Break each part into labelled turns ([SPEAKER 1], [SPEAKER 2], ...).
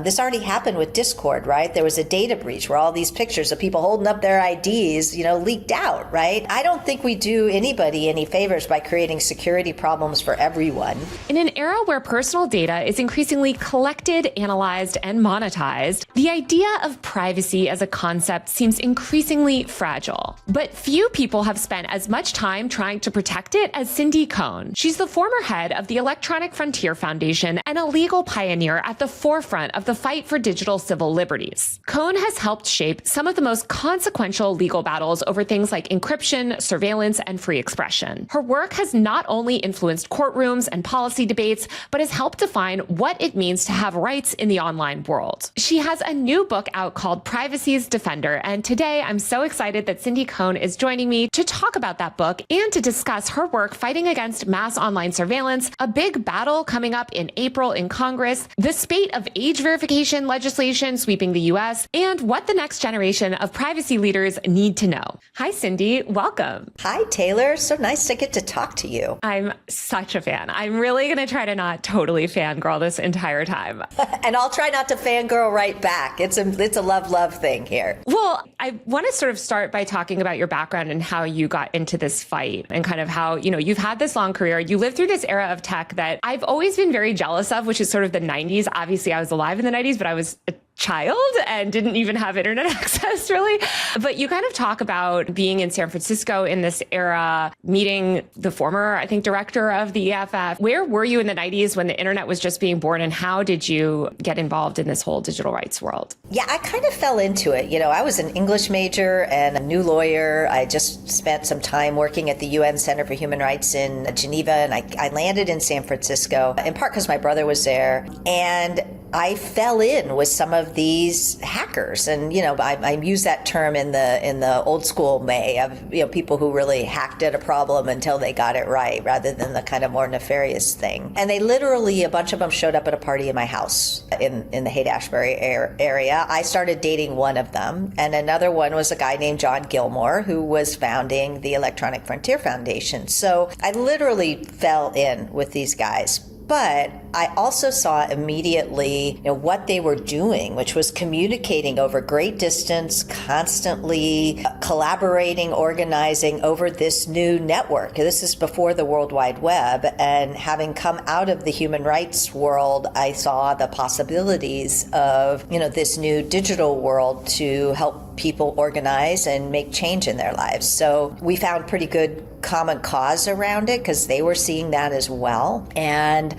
[SPEAKER 1] This already happened with Discord, right? There was a data breach where all these pictures of people holding up their IDs, leaked out, right? I don't think we do anybody any favors by creating security problems for everyone.
[SPEAKER 2] In an era where personal data is increasingly collected, analyzed, and monetized, the idea of privacy as a concept seems increasingly fragile. But few people have spent as much time trying to protect it as Cindy Cohn. She's the former head of the Electronic Frontier Foundation and a legal pioneer at the forefront of the fight for digital civil liberties. Cohn has helped shape some of the most consequential legal battles over things like encryption, surveillance, and free expression. Her work has not only influenced courtrooms and policy debates, but has helped define what it means to have rights in the online world. She has a new book out called Privacy's Defender, and today I'm so excited that Cindy Cohn is joining me to talk about that book and to discuss her work fighting against mass online surveillance, a big battle coming up in April in Congress, the spate of age verification legislation sweeping the US, and what the next generation of privacy leaders need to know. Hi, Cindy. Welcome.
[SPEAKER 1] Hi, Taylor. So nice to get to talk to you.
[SPEAKER 2] I'm such a fan. I'm really going to try to not totally fangirl this entire time.
[SPEAKER 1] And I'll try not to fangirl right back. It's a love thing here.
[SPEAKER 2] Well, I want to sort of start by talking about your background and how you got into this fight and kind of how, you've had this long career. You lived through this era of tech that I've always been very jealous of, which is sort of the 90s. Obviously, I was alive in the 90s, but I was a child and didn't even have internet access really. But you kind of talk about being in San Francisco in this era, meeting the former, I think, director of the EFF. Where were you in the 90s when the internet was just being born, and how did you get involved in this whole digital rights world?
[SPEAKER 1] Yeah, I kind of fell into it. I was an English major and a new lawyer. I just spent some time working at the UN Center for Human Rights in Geneva, and I landed in San Francisco, in part because my brother was there. And I fell in with some of these hackers, and I use that term in the old school way of people who really hacked at a problem until they got it right, rather than the kind of more nefarious thing. And they literally, a bunch of them showed up at a party in my house in the Haight-Ashbury area. I started dating one of them, and another one was a guy named John Gilmore, who was founding the Electronic Frontier Foundation. So I literally fell in with these guys. But I also saw immediately what they were doing, which was communicating over great distance, constantly collaborating, organizing over this new network. This is before the World Wide Web. And having come out of the human rights world, I saw the possibilities of, this new digital world to help people organize and make change in their lives. So we found pretty good common cause around it because they were seeing that as well. And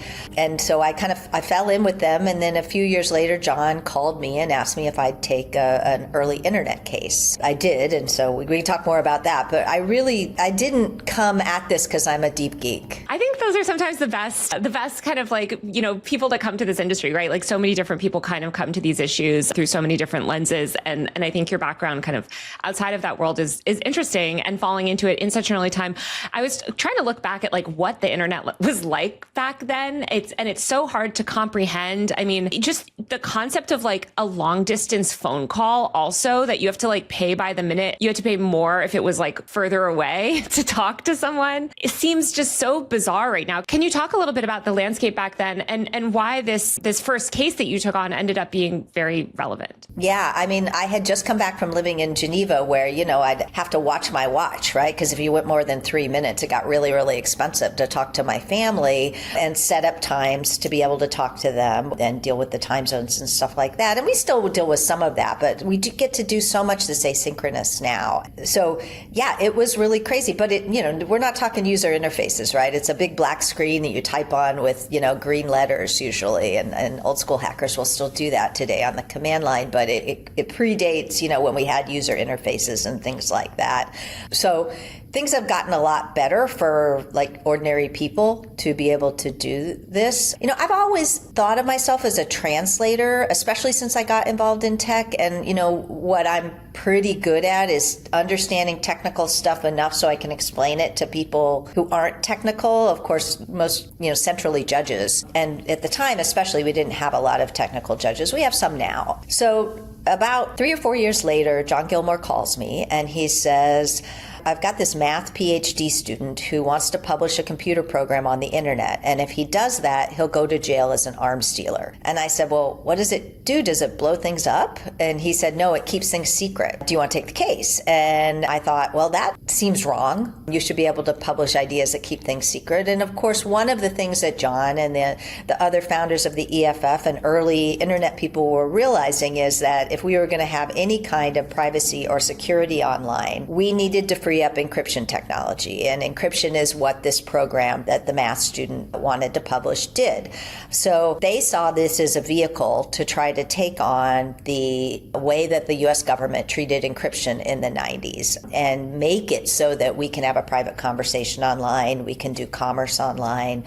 [SPEAKER 1] so I fell in with them. And then a few years later, John called me and asked me if I'd take an early internet case. I did. And so we can talk more about that. But I didn't come at this because I'm a deep geek.
[SPEAKER 2] I think those are sometimes the best kind of people that come to this industry, right? Like so many different people kind of come to these issues through so many different lenses. And I think your background kind of outside of that world is interesting, and falling into it in such an early time. I was trying to look back at what the internet was like back then. It's so hard to comprehend. I mean, just the concept of a long distance phone call also, that you have to pay by the minute. You had to pay more if it was further away to talk to someone. It seems just so bizarre right now. Can you talk a little bit about the landscape back then and why this first case that you took on ended up being very relevant?
[SPEAKER 1] Yeah, I mean, I had just come back from living in Geneva where, I'd have to watch my watch, right? Because if you went more than 3 minutes, it got really, really expensive to talk to my family and set up times to be able to talk to them and deal with the time zones and stuff like that. And we still deal with some of that, but we do get to do so much that's asynchronous now. So yeah, it was really crazy, but we're not talking user interfaces, right? It's a big black screen that you type on with, green letters usually, and old school hackers will still do that today on the command line, but it predates, when we had user interfaces and things like that. So things have gotten a lot better for ordinary people to be able to do this. I've always thought of myself as a translator, especially since I got involved in tech. And, what I'm pretty good at is understanding technical stuff enough so I can explain it to people who aren't technical. Of course, most, centrally judges. And at the time, especially, we didn't have a lot of technical judges. We have some now. So about 3 or 4 years later, John Gilmore calls me and he says, I've got this math PhD student who wants to publish a computer program on the internet. And if he does that, he'll go to jail as an arms dealer. And I said, well, what does it do? Does it blow things up? And he said, no, it keeps things secret. Do you want to take the case? And I thought, well, that seems wrong. You should be able to publish ideas that keep things secret. And of course, one of the things that John and the other founders of the EFF and early internet people were realizing is that if we were going to have any kind of privacy or security online, we needed to free up encryption technology. And encryption is what this program that the math student wanted to publish did. So they saw this as a vehicle to try to take on the way that the US government treated encryption in the 90s and make it so that we can have a private conversation online, we can do commerce online,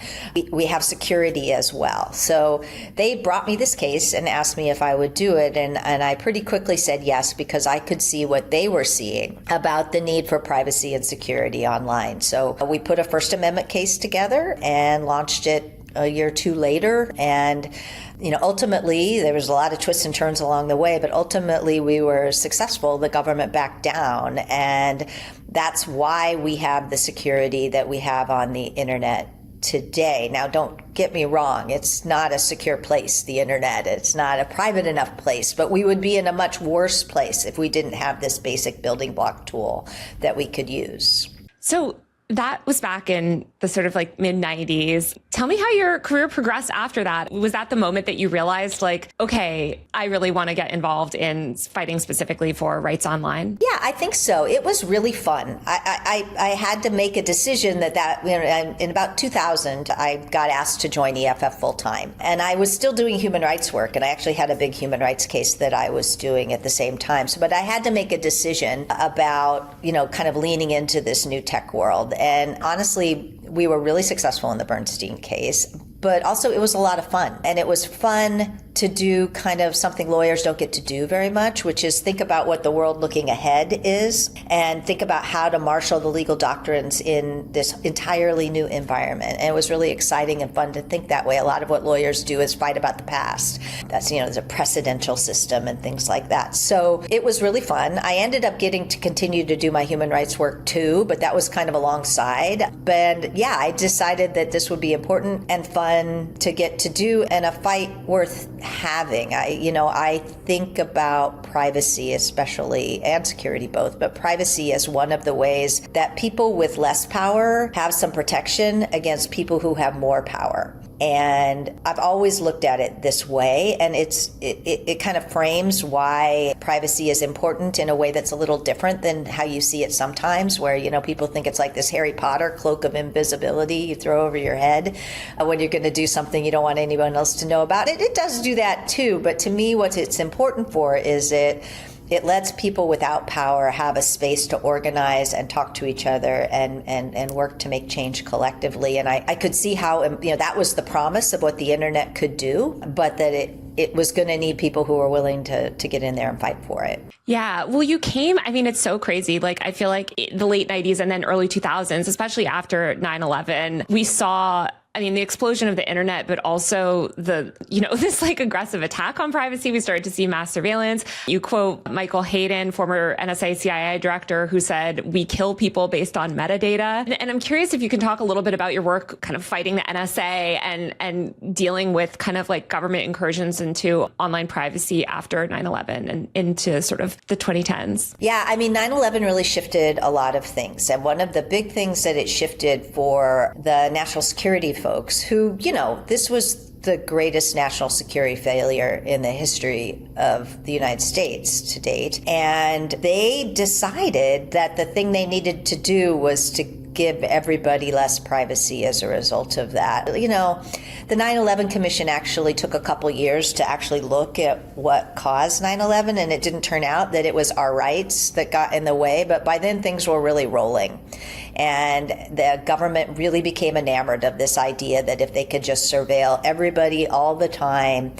[SPEAKER 1] we have security as well. So they brought me this case and asked me if I would do it, and I pretty quickly said yes, because I could see what they were seeing about the need for privacy and security online. So we put a First Amendment case together and launched it a year or two later. And ultimately, there was a lot of twists and turns along the way, but ultimately we were successful. The government backed down, and that's why we have the security that we have on the internet today. Now, don't get me wrong. It's not a secure place, the internet. It's not a private enough place, but we would be in a much worse place if we didn't have this basic building block tool that we could use.
[SPEAKER 2] So that was back in the sort of like mid 90s. Tell me how your career progressed after that. Was that the moment that you realized, like, okay, I really want to get involved in fighting specifically for rights online?
[SPEAKER 1] Yeah, I think so. It was really fun. I had to make a decision that in about 2000, I got asked to join EFF full time. And I was still doing human rights work. And I actually had a big human rights case that I was doing at the same time. But I had to make a decision about, kind of leaning into this new tech world. And honestly, we were really successful in the Bernstein case, but also it was a lot of fun. And it was fun to do kind of something lawyers don't get to do very much, which is think about what the world looking ahead is and think about how to marshal the legal doctrines in this entirely new environment. And it was really exciting and fun to think that way. A lot of what lawyers do is fight about the past. That's, there's a precedential system and things like that. So it was really fun. I ended up getting to continue to do my human rights work too, but that was kind of alongside. But yeah, I decided that this would be important and fun to get to do and a fight worth having. I think about privacy especially, and security both, but privacy as one of the ways that people with less power have some protection against people who have more power. And I've always looked at it this way, and it kind of frames why privacy is important in a way that's a little different than how you see it sometimes, where people think it's like this Harry Potter cloak of invisibility you throw over your head when you're going to do something you don't want anyone else to know about. It does do that too, but to me what it's important for is it lets people without power have a space to organize and talk to each other and work to make change collectively. And I could see how, that was the promise of what the internet could do, but that it was going to need people who were willing to get in there and fight for it.
[SPEAKER 2] Yeah. Well, it's so crazy. Like, I feel like the late 90s and then early 2000s, especially after 9/11, we saw the explosion of the internet, but also this like aggressive attack on privacy. We started to see mass surveillance. You quote Michael Hayden, former NSA CIA director, who said, "We kill people based on metadata." And I'm curious if you can talk a little bit about your work kind of fighting the NSA and dealing with kind of like government incursions into online privacy after 9/11 and into sort of the 2010s.
[SPEAKER 1] Yeah, 9/11 really shifted a lot of things. And one of the big things that it shifted for the national security folks who, this was the greatest national security failure in the history of the United States to date. And they decided that the thing they needed to do was to give everybody less privacy as a result of that. The 9/11 Commission actually took a couple years to actually look at what caused 9/11, and it didn't turn out that it was our rights that got in the way, but by then things were really rolling. And the government really became enamored of this idea that if they could just surveil everybody all the time,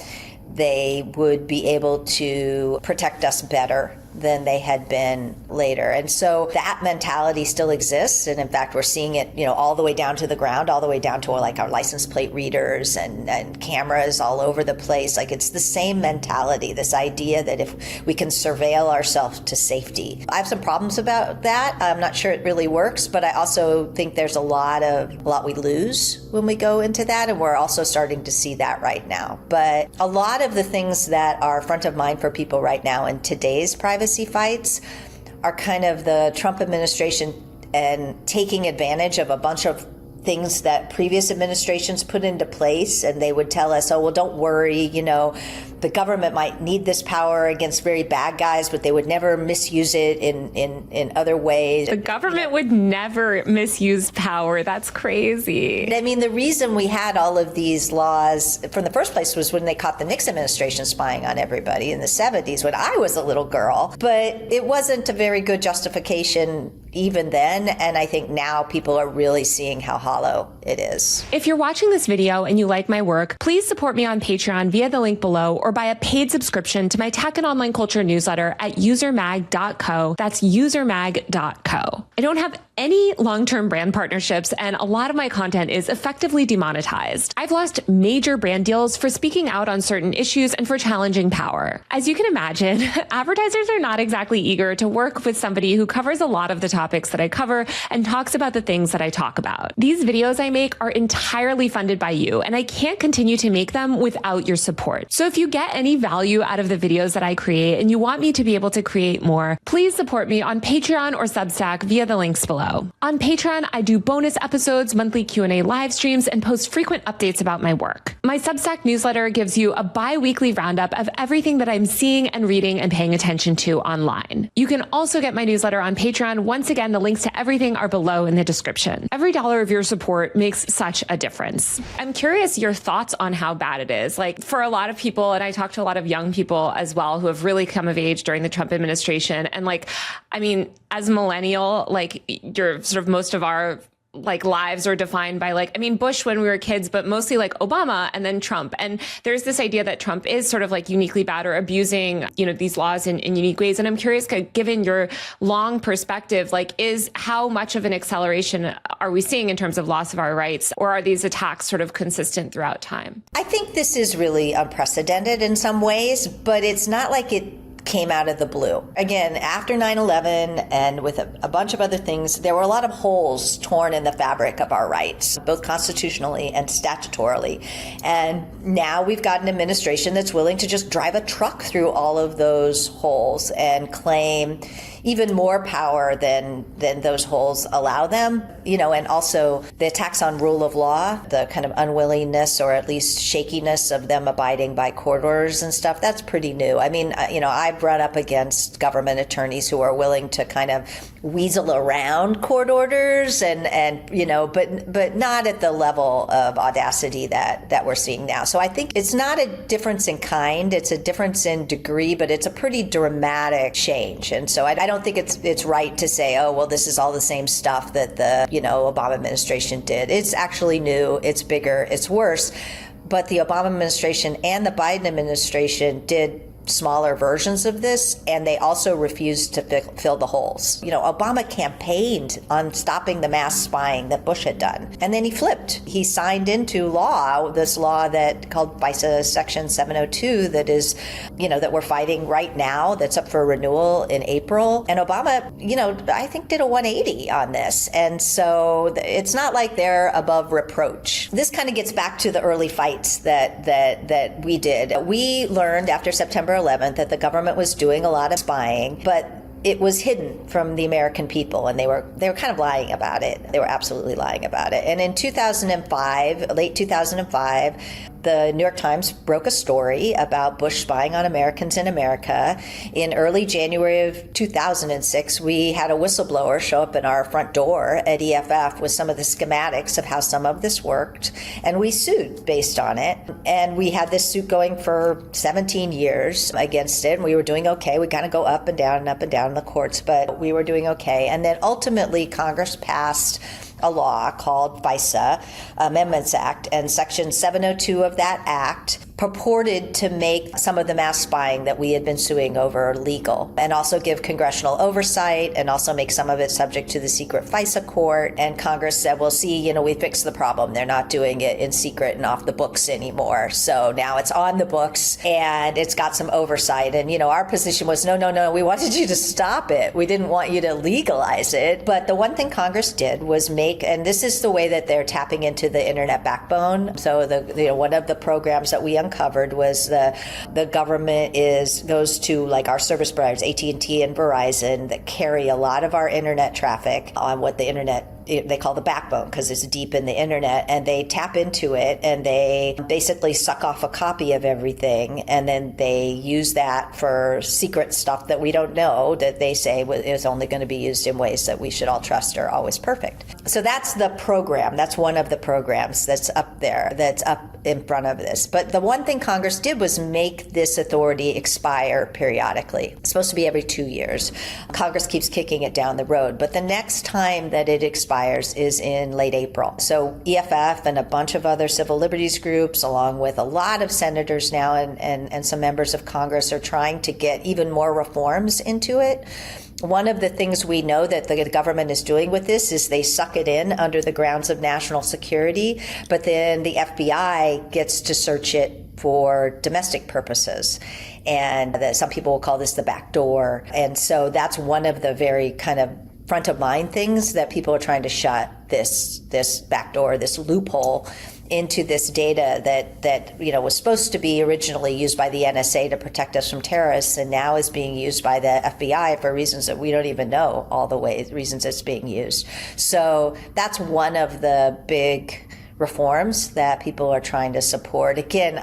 [SPEAKER 1] they would be able to protect us better than they had been later. And so that mentality still exists. And in fact, we're seeing it, all the way down to the ground, all the way down to like our license plate readers and cameras all over the place. Like it's the same mentality, this idea that if we can surveil ourselves to safety. I have some problems about that. I'm not sure it really works, but I also think there's a lot we lose when we go into that. And we're also starting to see that right now. But a lot of the things that are front of mind for people right now in today's privacy fights are kind of the Trump administration and taking advantage of a bunch of things that previous administrations put into place. And they would tell us, oh, well, don't worry, the government might need this power against very bad guys, but they would never misuse it in other ways.
[SPEAKER 2] The government would never misuse power. That's crazy.
[SPEAKER 1] I mean, the reason we had all of these laws from the first place was when they caught the Nixon administration spying on everybody in the 70s when I was a little girl. But it wasn't a very good justification even then. And I think now people are really seeing how hollow it is.
[SPEAKER 2] If you're watching this video and you like my work, please support me on Patreon via the link below or buy a paid subscription to my tech and online culture newsletter at usermag.co. That's usermag.co. I don't have any long-term brand partnerships, and a lot of my content is effectively demonetized. I've lost major brand deals for speaking out on certain issues and for challenging power. As you can imagine, advertisers are not exactly eager to work with somebody who covers a lot of the topics that I cover and talks about the things that I talk about. These videos I make are entirely funded by you, and I can't continue to make them without your support. So if you get any value out of the videos that I create and you want me to be able to create more, please support me on Patreon or Substack via the links below. On Patreon, I do bonus episodes, monthly Q&A live streams, and post frequent updates about my work. My Substack newsletter gives you a bi-weekly roundup of everything that I'm seeing and reading and paying attention to online. You can also get my newsletter on Patreon. Once again, the links to everything are below in the description. Every dollar of your support makes such a difference. I'm curious your thoughts on how bad it is. Like for a lot of people, and I talk to a lot of young people as well who have really come of age during the Trump administration. And as a millennial, sort of most of our lives are defined by Bush when we were kids, but mostly Obama and then Trump. And there's this idea that Trump is sort of uniquely bad or abusing, these laws in unique ways. And I'm curious, given your long perspective, is how much of an acceleration are we seeing in terms of loss of our rights, or are these attacks sort of consistent throughout time?
[SPEAKER 1] I think this is really unprecedented in some ways, but it's not like it came out of the blue. Again, after 9/11 and with a bunch of other things, there were a lot of holes torn in the fabric of our rights, both constitutionally and statutorily. And now we've got an administration that's willing to just drive a truck through all of those holes and claim even more power than those holes allow them, and also the attacks on rule of law, the kind of unwillingness or at least shakiness of them abiding by court orders and stuff, that's pretty new. I mean, I've run up against government attorneys who are willing to kind of weasel around court orders but not at the level of audacity that we're seeing now. So I think it's not a difference in kind, it's a difference in degree, but it's a pretty dramatic change. And so I don't think it's right to say, oh, well, this is all the same stuff that the, Obama administration did. It's actually new, it's bigger, it's worse. But the Obama administration and the Biden administration did smaller versions of this, and they also refused to fill the holes. Obama campaigned on stopping the mass spying that Bush had done, and then he flipped. He signed into law this law that called FISA Section 702 that is, that we're fighting right now, that's up for renewal in April. And Obama, I think did a 180 on this. And so it's not like they're above reproach. This kind of gets back to the early fights that we did. We learned after September 11th that the government was doing a lot of spying, but it was hidden from the American people, and they were kind of lying about it. They were absolutely lying about it. And in 2005, late 2005, the New York Times broke a story about Bush spying on Americans in America. In early January of 2006, we had a whistleblower show up in our front door at EFF with some of the schematics of how some of this worked, and we sued based on it. And we had this suit going for 17 years against it, and we were doing okay. We kind of go up and down in the courts, but we were doing okay. And then ultimately, Congress passed a law called FISA Amendments Act, and Section 702 of that act purported to make some of the mass spying that we had been suing over legal, and also give congressional oversight, and also make some of it subject to the secret FISA court. And Congress said, well, see, we fixed the problem. They're not doing it in secret and off the books anymore. So now it's on the books and it's got some oversight. And, our position was, no, we wanted you to stop it. We didn't want you to legalize it. But the one thing Congress did was and this is the way that they're tapping into the internet backbone. So one of the programs that we uncovered was the government goes to like our service providers, AT&T and Verizon, that carry a lot of our internet traffic on what the internet they call the backbone, because it's deep in the internet, and they tap into it and they basically suck off a copy of everything, and then they use that for secret stuff that we don't know, that they say is only going to be used in ways that we should all trust are always perfect. So that's the program. That's one of the programs that's up there, that's up in front of this. But the one thing Congress did was make this authority expire periodically. It's supposed to be every 2 years. Congress keeps kicking it down the road, but the next time that it expires is in late April. So EFF and a bunch of other civil liberties groups, along with a lot of senators now and some members of Congress, are trying to get even more reforms into it. One of the things we know that the government is doing with this is they suck it in under the grounds of national security, but then the FBI gets to search it for domestic purposes. And some people will call this the back door. And so that's one of the very kind of front of mind things that people are trying to shut this backdoor, this loophole into this data that was supposed to be originally used by the NSA to protect us from terrorists, and now is being used by the FBI for reasons that we don't even know all the reasons it's being used. So that's one of the big reforms that people are trying to support. Again,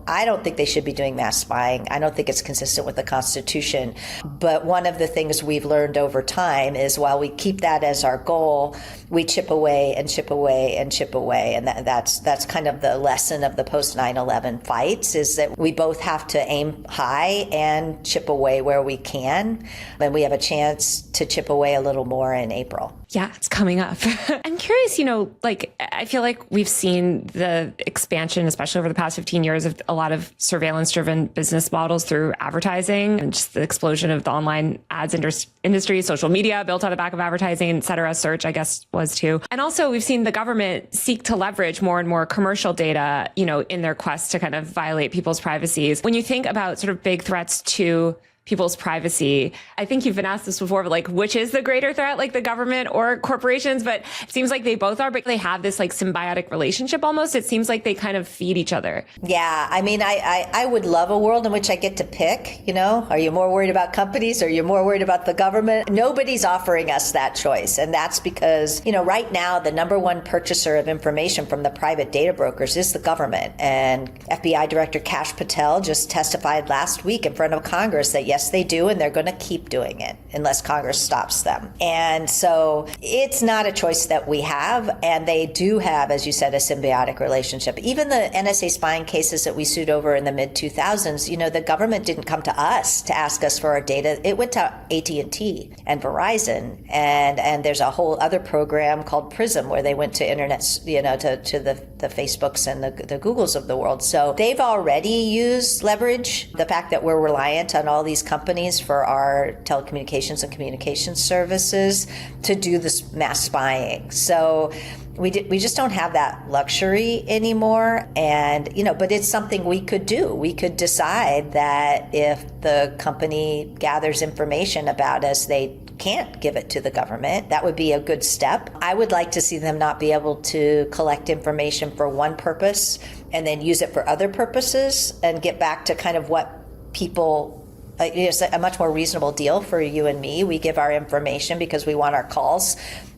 [SPEAKER 1] I don't think they should be doing mass spying. I don't think it's consistent with the Constitution. But one of the things we've learned over time is while we keep that as our goal, we chip away and chip away and chip away. And that's kind of the lesson of the post 9/11 fights, is that we both have to aim high and chip away where we can. And we have a chance to chip away a little more in April.
[SPEAKER 2] Yeah, it's coming up. I'm curious, I feel like we've seen the expansion, especially over the past 15 years, of a lot of surveillance-driven business models through advertising, and just the explosion of the online ads industry, social media built on the back of advertising, et cetera. Search, I guess, was too. And also we've seen the government seek to leverage more and more commercial data, in their quest to kind of violate people's privacies. When you think about sort of big threats to people's privacy, I think you've been asked this before, but which is the greater threat, the government or corporations? But it seems like they both are, but they have this symbiotic relationship almost. It seems like they kind of feed each other.
[SPEAKER 1] Yeah. I mean, I would love a world in which I get to pick, are you more worried about companies or are you more worried about the government? Nobody's offering us that choice. And that's because, right now, the number one purchaser of information from the private data brokers is the government. And FBI Director Kash Patel just testified last week in front of Congress that yes, they do, and they're going to keep doing it unless Congress stops them. And so it's not a choice that we have, and they do have, as you said, a symbiotic relationship. Even the NSA spying cases that we sued over in the mid-2000s, the government didn't come to us to ask us for our data. It went to AT&T and Verizon, and there's a whole other program called PRISM where they went to internet, to the Facebooks and the Googles of the world. So they've already used leverage, the fact that we're reliant on all these companies for our telecommunications and communications services to do this mass spying. So we just don't have that luxury anymore. And, but it's something we could do. We could decide that if the company gathers information about us, they can't give it to the government. That would be a good step. I would like to see them not be able to collect information for one purpose and then use it for other purposes, and get back to kind of what people it's a much more reasonable deal for you and me. We give our information because we want our calls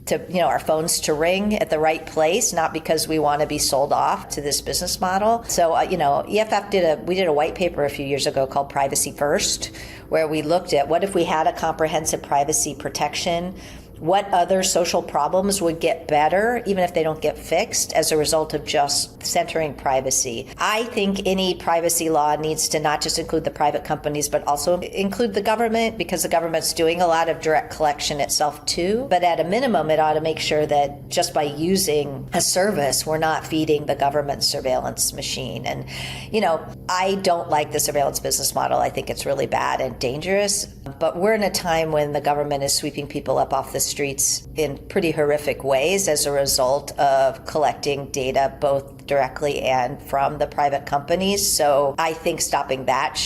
[SPEAKER 1] to, our phones to ring at the right place, not because we want to be sold off to this business model. So, EFF we did a white paper a few years ago called Privacy First, where we looked at what if we had a comprehensive privacy protection what other social problems would get better, even if they don't get fixed, as a result of just centering privacy. I think any privacy law needs to not just include the private companies, but also include the government, because the government's doing a lot of direct collection itself too. But at a minimum, it ought to make sure that just by using a service, we're not feeding the government surveillance machine. And, I don't like the surveillance business model. I think it's really bad and dangerous. But we're in a time when the government is sweeping people up off the streets in pretty horrific ways as a result of collecting data both directly and from the private companies. So I think stopping that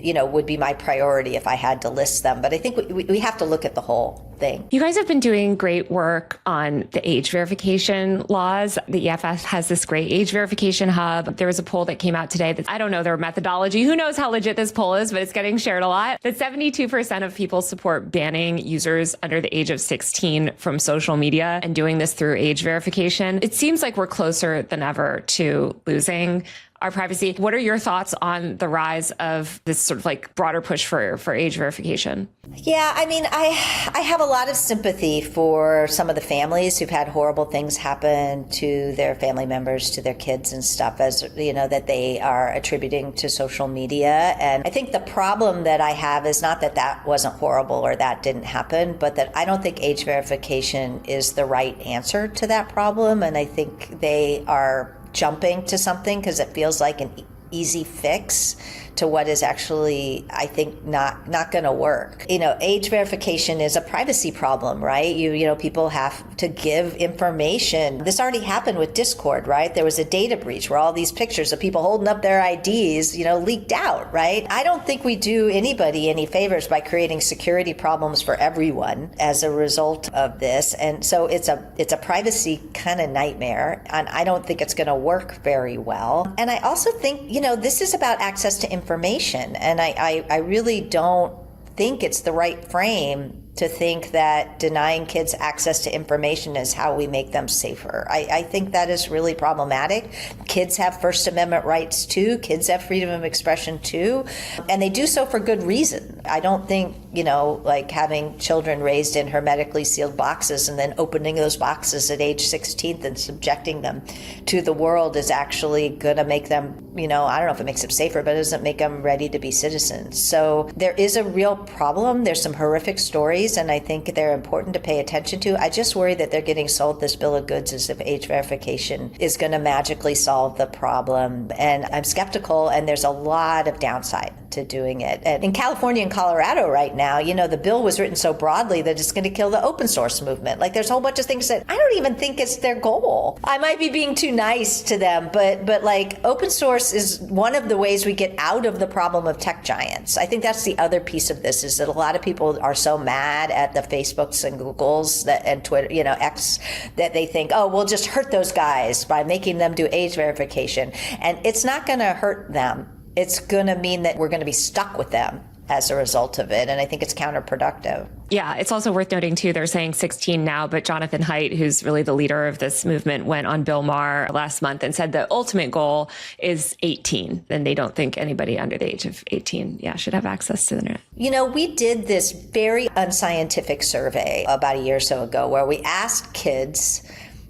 [SPEAKER 1] would be my priority if I had to list them. But I think we have to look at the whole thing.
[SPEAKER 2] You guys have been doing great work on the age verification laws. The EFF has this great age verification hub. There was a poll that came out today that I don't know their methodology. Who knows how legit this poll is, but it's getting shared a lot. That 72% of people support banning users under the age of 16 from social media and doing this through age verification. It seems like we're closer than ever to losing our privacy. What are your thoughts on the rise of this sort of like broader push for age verification?
[SPEAKER 1] Yeah, I have a lot of sympathy for some of the families who've had horrible things happen to their family members, to their kids and stuff, as that they are attributing to social media. And I think the problem that I have is not that wasn't horrible or that didn't happen, but that I don't think age verification is the right answer to that problem. And I think they are jumping to something because it feels like an easy fix to what is actually, I think, not going to work. Age verification is a privacy problem, right? People have to give information. This already happened with Discord, right? There was a data breach where all these pictures of people holding up their IDs, leaked out, right? I don't think we do anybody any favors by creating security problems for everyone as a result of this. And so it's a privacy kind of nightmare, and I don't think it's going to work very well. And I also think, this is about access to information, and I really don't think it's the right frame to think that denying kids access to information is how we make them safer. I think that is really problematic. Kids have First Amendment rights too. Kids have freedom of expression too. And they do so for good reason. I don't think, like having children raised in hermetically sealed boxes and then opening those boxes at age 16 and subjecting them to the world is actually going to make them, I don't know if it makes them safer, but it doesn't make them ready to be citizens. So there is a real problem. There's some horrific stories, and I think they're important to pay attention to. I just worry that they're getting sold this bill of goods as if age verification is going to magically solve the problem. And I'm skeptical, and there's a lot of downside to doing it. And in California and Colorado right now, the bill was written so broadly that it's going to kill the open source movement. Like, there's a whole bunch of things that I don't even think it's their goal. I might be being too nice to them, but like, open source is one of the ways we get out of the problem of tech giants. I think that's the other piece of this, is that a lot of people are so mad at the Facebooks and Googles and Twitter, X, that they think, oh, we'll just hurt those guys by making them do age verification. And it's not going to hurt them. It's going to mean that we're going to be stuck with them as a result of it. And I think it's counterproductive.
[SPEAKER 2] Yeah, it's also worth noting, too, they're saying 16 now, but Jonathan Haidt, who's really the leader of this movement, went on Bill Maher last month and said the ultimate goal is 18. And they don't think anybody under the age of 18, should have access to the internet.
[SPEAKER 1] We did this very unscientific survey about a year or so ago where we asked kids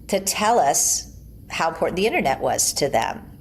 [SPEAKER 1] to tell us how important the internet was to them.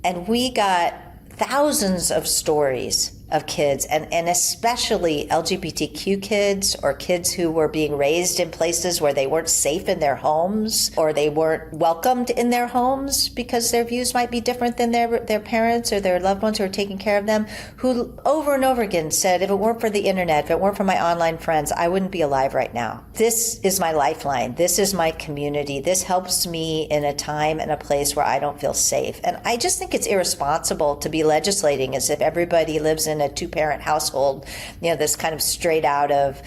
[SPEAKER 1] And we got thousands of stories of kids, and especially LGBTQ kids, or kids who were being raised in places where they weren't safe in their homes, or they weren't welcomed in their homes because their views might be different than their parents or their loved ones who are taking care of them, who over and over again said, if it weren't for the internet, if it weren't for my online friends, I wouldn't be alive right now. This is my lifeline. This is my community. This helps me in a time and a place where I don't feel safe. And I just think it's irresponsible to be legislating as if everybody lives in a two-parent household, this kind of straight out of,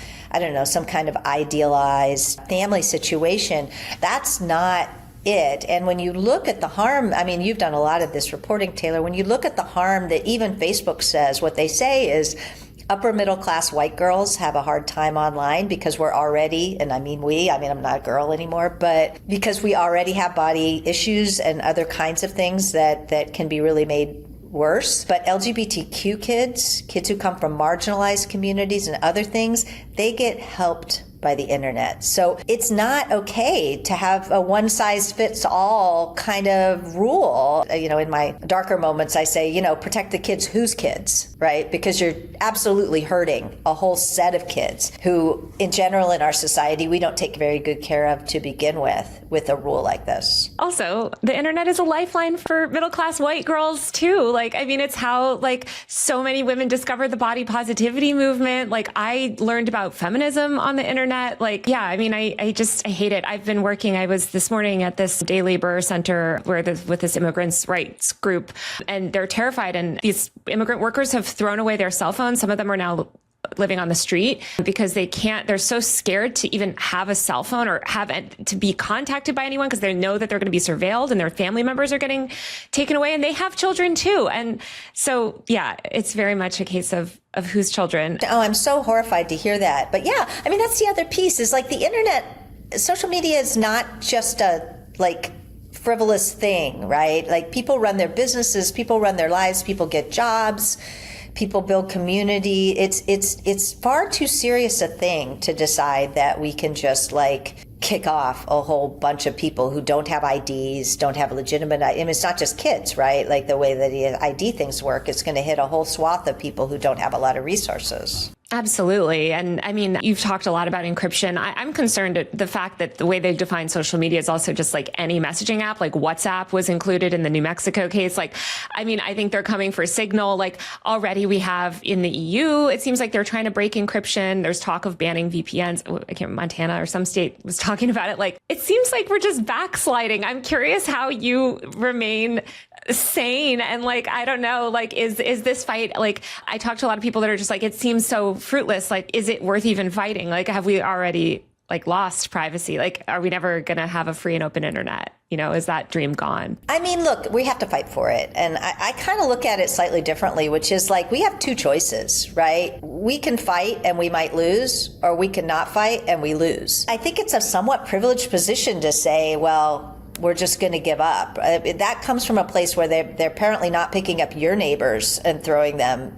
[SPEAKER 1] some kind of idealized family situation. That's not it. And when you look at the harm, you've done a lot of this reporting, Taylor, when you look at the harm that even Facebook says, what they say is upper middle class white girls have a hard time online because we're already, and I'm not a girl anymore, but because we already have body issues and other kinds of things that can be really made worse. But LGBTQ kids who come from marginalized communities and other things, they get helped by the internet. So it's not okay to have a one-size-fits-all kind of rule. In my darker moments, I say, protect the kids whose kids, right? Because you're absolutely hurting a whole set of kids who, in general, in our society, we don't take very good care of to begin with a rule like this.
[SPEAKER 2] Also, the internet is a lifeline for middle-class white girls, too. It's how, so many women discovered the body positivity movement. I learned about feminism on the internet. I hate it. I've been working, I was this morning at this day labor center with this immigrants' rights group, and they're terrified. And these immigrant workers have thrown away their cell phones. Some of them are now living on the street because they're so scared to even have a cell phone or to be contacted by anyone because they know that they're going to be surveilled and their family members are getting taken away, and they have children too. And so, it's very much a case of whose children.
[SPEAKER 1] Oh, I'm so horrified to hear that. But that's the other piece is the internet, social media is not just a frivolous thing, right? People run their businesses, people run their lives, people get jobs, people build community. It's far too serious a thing to decide that we can just kick off a whole bunch of people who don't have IDs, don't have legitimate. It's not just kids, right? The way that the ID things work, it's going to hit a whole swath of people who don't have a lot of resources.
[SPEAKER 2] Absolutely. And you've talked a lot about encryption. I'm concerned at the fact that the way they define social media is also just any messaging app, WhatsApp was included in the New Mexico case. I think they're coming for Signal. Already we have in the EU, it seems like they're trying to break encryption. There's talk of banning VPNs. I can't remember, Montana or some state was talking about it. It seems like we're just backsliding. I'm curious how you remain sane. And I don't know, is this fight, I talk to a lot of people that are just it seems so fruitless. Is it worth even fighting? Have we already lost privacy? Are we never going to have a free and open internet? Is that dream gone?
[SPEAKER 1] Look, we have to fight for it. And I kind of look at it slightly differently, which is we have two choices, right? We can fight and we might lose, or we can not fight and we lose. I think it's a somewhat privileged position to say, well, we're just going to give up. That comes from a place where they're apparently not picking up your neighbors and throwing them,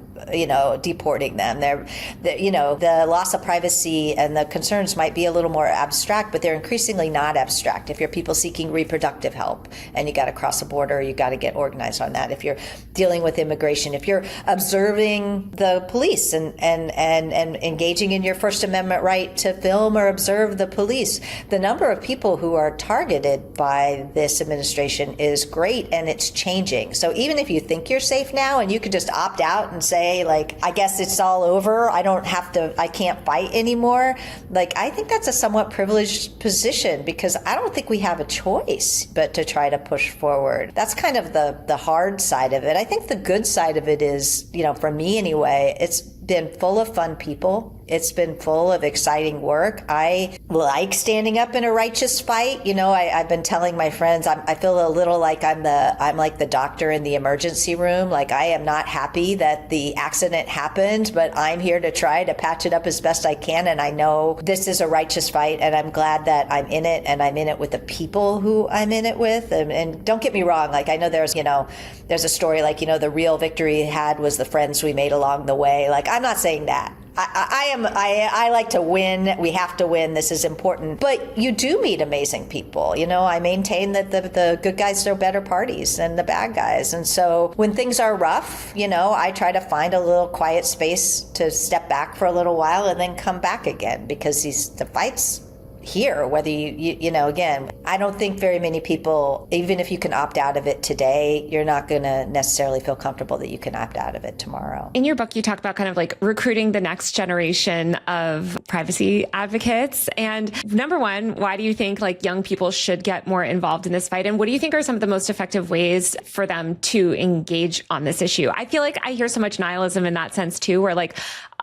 [SPEAKER 1] deporting them. The loss of privacy and the concerns might be a little more abstract, but they're increasingly not abstract. If you're people seeking reproductive help and you got to cross a border, you got to get organized on that. If you're dealing with immigration, if you're observing the police and engaging in your First Amendment right to film or observe the police, the number of people who are targeted by this administration is great, and it's changing. So even if you think you're safe now and you could just opt out and say, I guess it's all over, I can't fight anymore. I think that's a somewhat privileged position because I don't think we have a choice but to try to push forward. That's kind of the hard side of it. I think the good side of it is, for me anyway, it's been full of fun people. It's been full of exciting work. I like standing up in a righteous fight. I've been telling my friends, I feel a little like I'm like the doctor in the emergency room. I am not happy that the accident happened, but I'm here to try to patch it up as best I can. And I know this is a righteous fight, and I'm glad that I'm in it, and I'm in it with the people who I'm in it with. And don't get me wrong. I know there's a story the real victory he had was the friends we made along the way. I'm not saying that. I like to win. We have to win. This is important. But you do meet amazing people. I maintain that the good guys throw better parties than the bad guys. And so when things are rough, I try to find a little quiet space to step back for a little while and then come back again, because the fight's here, whether again, I don't think very many people, even if you can opt out of it today, you're not going to necessarily feel comfortable that you can opt out of it tomorrow.
[SPEAKER 2] In your book, you talk about kind of recruiting the next generation of privacy advocates. And number one, why do you think young people should get more involved in this fight? And what do you think are some of the most effective ways for them to engage on this issue? I feel I hear so much nihilism in that sense too, where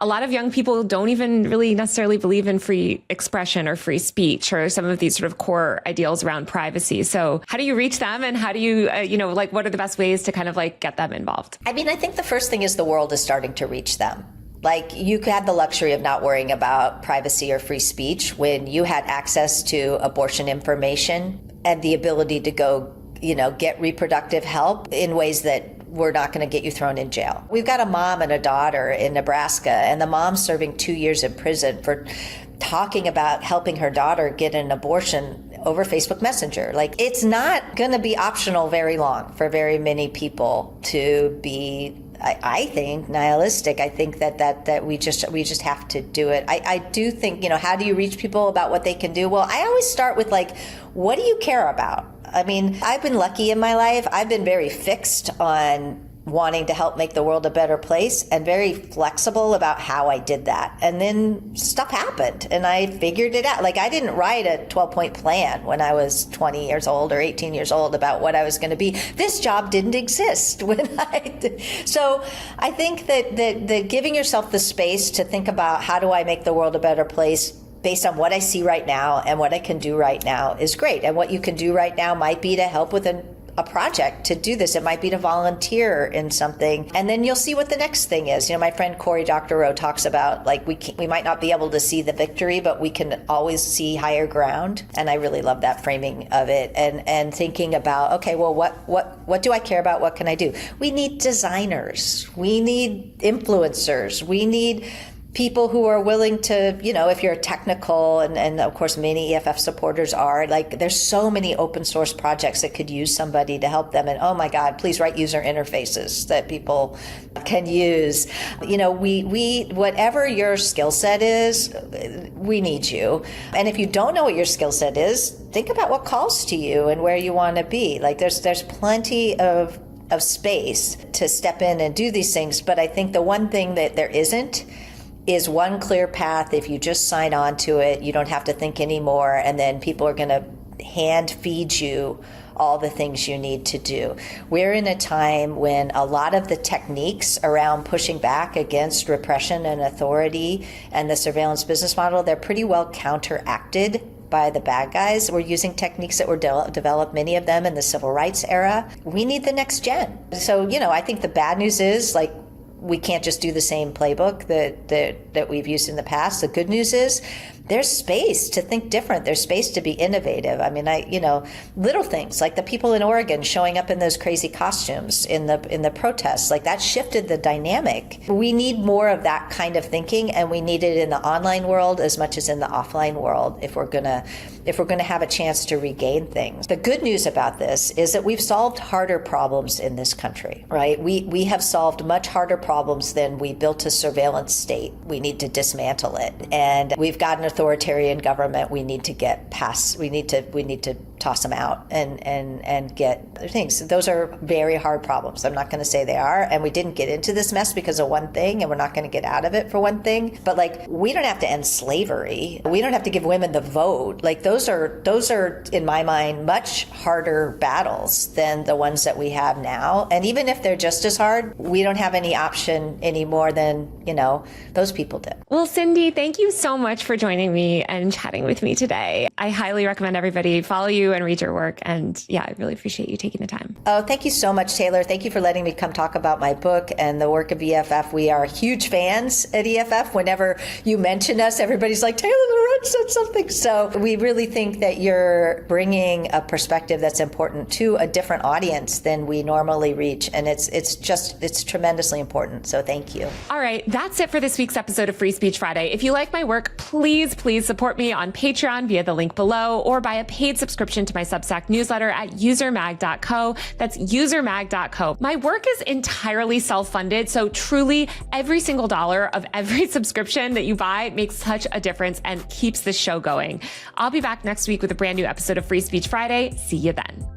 [SPEAKER 2] a lot of young people don't even really necessarily believe in free expression or free speech or some of these sort of core ideals around privacy. So how do you reach them, and how do you, what are the best ways to kind of get them involved?
[SPEAKER 1] I think the first thing is the world is starting to reach them. You had the luxury of not worrying about privacy or free speech when you had access to abortion information and the ability to go, get reproductive help in ways that we're not going to get you thrown in jail. We've got a mom and a daughter in Nebraska, and the mom's serving 2 years in prison for talking about helping her daughter get an abortion over Facebook Messenger. Like, it's not going to be optional very long for very many people to be, I think, nihilistic. I think that we just have to do it. I do think, how do you reach people about what they can do? Well, I always start with like, what do you care about? I mean, I've been lucky in my life. I've been very fixed on wanting to help make the world a better place and very flexible about how I did that. And then stuff happened and I figured it out. Like, I didn't write a 12-point plan when I was 20 years old or 18 years old about what I was going to be. This job didn't exist when I did. So I think that giving yourself the space to think about how do I make the world a better place based on what I see right now and what I can do right now is great. And what you can do right now might be to help with a project to do this. It might be to volunteer in something, and then you'll see what the next thing is. My friend Cory Doctorow talks about, like, we might not be able to see the victory, but we can always see higher ground. And I really love that framing of it, and thinking about, okay, well, what do I care about? What can I do? We need designers. We need influencers. We need people who are willing to, if you're technical, and of course many EFF supporters are, like, there's so many open source projects that could use somebody to help them. And oh my God, please write user interfaces that people can use. We whatever your skill set is, we need you. And if you don't know what your skill set is, think about what calls to you and where you want to be. Like, there's plenty of space to step in and do these things. But I think the one thing that there isn't is one clear path. If you just sign on to it, you don't have to think anymore, and then people are going to hand feed you all the things you need to do. We're in a time when a lot of the techniques around pushing back against repression and authority and the surveillance business model, they're pretty well counteracted by the bad guys. We're using techniques that were developed, many of them in the civil rights era. We need the next gen. So, I think the bad news is, like, we can't just do the same playbook that we've used in the past. The good news is there's space to think different. There's space to be innovative. I mean, little things like the people in Oregon showing up in those crazy costumes in the protests, like, that shifted the dynamic. We need more of that kind of thinking, and we need it in the online world as much as in the offline world if we're gonna have a chance to regain things. The good news about this is that we've solved harder problems in this country, right? We have solved much harder problems than we built a surveillance state. We need to dismantle it, and we've got an authoritarian government. We need to get past. We need to toss them out and get other things. Those are very hard problems. I'm not going to say they are, and we didn't get into this mess because of one thing, and we're not going to get out of it for one thing. But, like, we don't have to end slavery. We don't have to give women the vote. Like, those are in my mind much harder battles than the ones that we have now. And even if they're just as hard, we don't have any option any more than those people did.
[SPEAKER 2] Well, Cindy, thank you so much for joining me and chatting with me today. I highly recommend everybody follow you and read your work. And yeah, I really appreciate you taking the time.
[SPEAKER 1] Oh, thank you so much, Taylor. Thank you for letting me come talk about my book and the work of EFF. We are huge fans at EFF. Whenever you mention us, everybody's like, Taylor Lorenz said something. So we really think that you're bringing a perspective that's important to a different audience than we normally reach. And it's tremendously important. So thank you.
[SPEAKER 2] All right. That's it for this week's episode of Free Speech Friday. If you like my work, please support me on Patreon via the link below, or buy a paid subscription to my Substack newsletter at usermag.co. That's usermag.co. My work is entirely self-funded, so truly every single dollar of every subscription that you buy makes such a difference and keeps this show going. I'll be back next week with a brand new episode of Free Speech Friday. See you then.